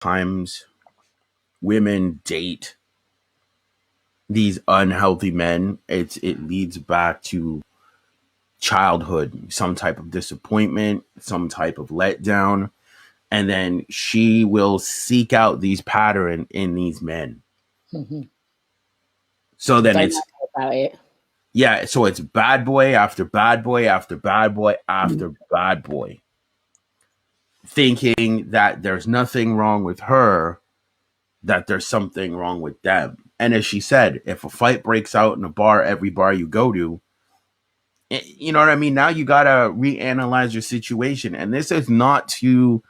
times women date these unhealthy men, it leads back to childhood, some type of disappointment, some type of letdown, and then she will seek out these pattern in these men. Mhm. So then Don't it's know about it. yeah, so it's bad boy after bad boy after bad boy Mm. after bad boy, thinking that there's nothing wrong with her, that there's something wrong with them. And as she said, if a fight breaks out in a bar, every bar you go to, you know what I mean? Now you got to reanalyze your situation. And this is not to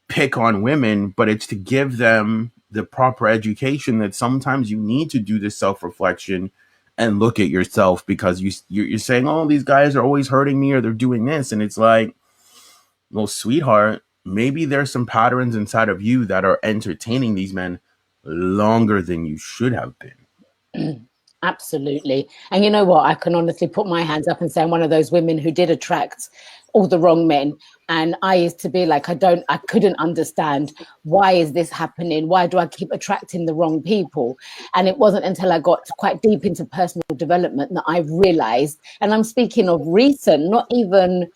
pick on women, but it's to give them the proper education that sometimes you need to do this self reflection and look at yourself, because you're saying, oh, these guys are always hurting me or they're doing this. And it's like, well, sweetheart, maybe there's some patterns inside of you that are entertaining these men longer than you should have been. Absolutely. And you know what? I can honestly put my hands up and say I'm one of those women who did attract all the wrong men. And I used to be like, I couldn't understand, why is this happening? Why do I keep attracting the wrong people? And it wasn't until I got quite deep into personal development that I realized, and I'm speaking of recent, not even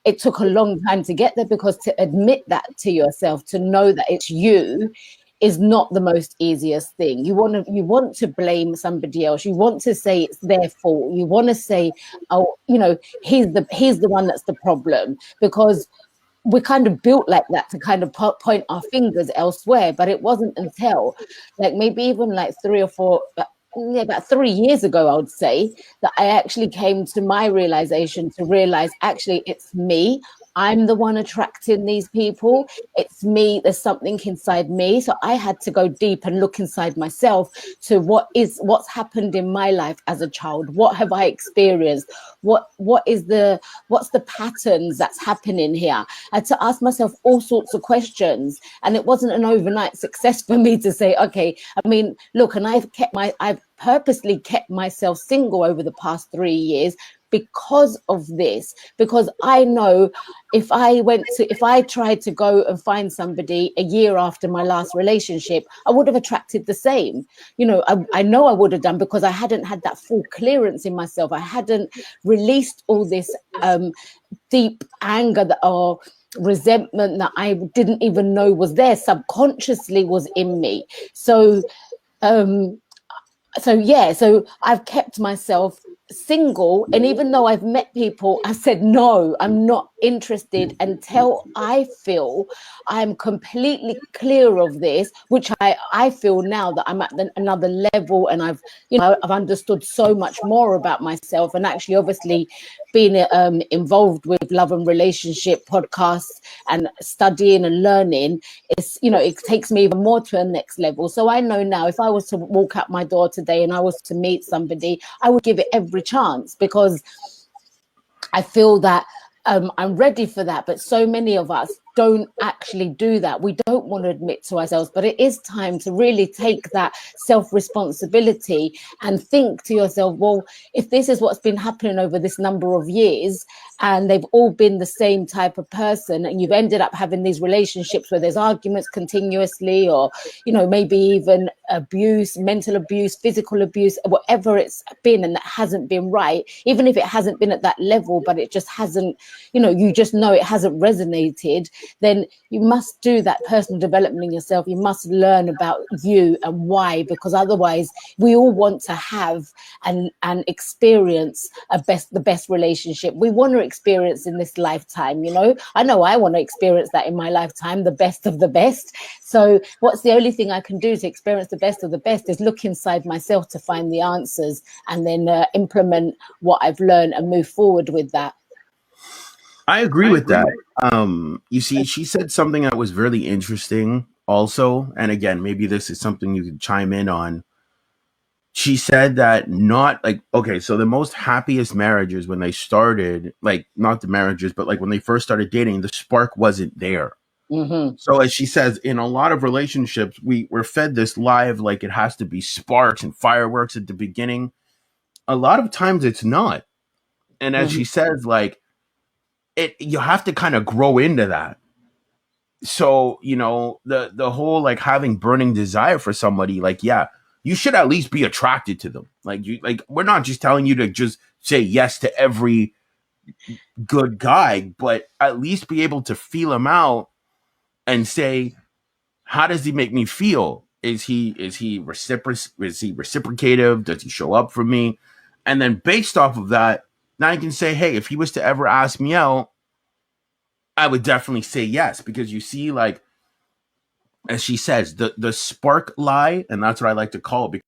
it took a long time to get there, because to admit that to yourself, to know that it's you, is not the most easiest thing. You want to blame somebody else. You want to say it's their fault. You want to say, oh, he's the one that's the problem, because we're kind of built like that, to kind of point our fingers elsewhere. But it wasn't until like maybe even like 3 or 4, yeah, about 3 years ago, I would say, that I actually came to my realization to realize, actually it's me. I'm the one attracting these people. It's me. There's something inside me. So I had to go deep and look inside myself to what's happened in my life as a child. What have I experienced? What's the patterns that's happening here? I had to ask myself all sorts of questions. And it wasn't an overnight success for me to say, okay, I mean, look, and I've purposely kept myself single over the past 3 years because of this, because I know if I tried to go and find somebody a year after my last relationship, I would have attracted the same. I know I would have done, because I hadn't had that full clearance in myself. I hadn't released all this deep anger or resentment that I didn't even know was there, subconsciously was in me. Um so I've kept myself single, and even though I've met people, I said no, I'm not interested until I feel I'm completely clear of this, which I feel now that I'm at another level, and I've understood so much more about myself, and actually obviously being involved with love and relationship podcasts and studying and learning, it takes me even more to a next level. So I know now, if I was to walk out my door today and I was to meet somebody, I would give it every chance, because I feel that I'm ready for that. But so many of us don't actually do that. We don't want to admit to ourselves, but it is time to really take that self-responsibility and think to yourself, well, if this is what's been happening over this number of years, and they've all been the same type of person, and you've ended up having these relationships where there's arguments continuously, or maybe even abuse, mental abuse, physical abuse, whatever it's been, and that hasn't been right, even if it hasn't been at that level, but it just hasn't, you just know it hasn't resonated, then you must do that personal development in yourself. You must learn about you and why, because otherwise we all want to have and experience the best relationship we want to experience in this lifetime. I know I want to experience that in my lifetime, the best of the best. So what's the only thing I can do to experience the best of the best is look inside myself to find the answers, and then implement what I've learned and move forward with that. I agree with that. You see, she said something that was really interesting also. And again, maybe this is something you could chime in on. She said that not like, okay, so the most happiest marriages when they started, like not the marriages, but like when they first started dating, the spark wasn't there. Mm-hmm. So as she says, in a lot of relationships, we're fed this live, like it has to be sparks and fireworks at the beginning. A lot of times it's not. And as Mm-hmm. she says, like, you have to kind of grow into that. So, you know, the whole like having burning desire for somebody, like, yeah, you should at least be attracted to them. Like, you, like, we're not just telling you to just say yes to every good guy, but at least be able to feel him out and say, how does he make me feel? Is he reciprocative? Does he show up for me? And then based off of that, now you can say, hey, if he was to ever ask me out, I would definitely say yes, because you see, like, as she says, the spark lie, and that's what I like to call it,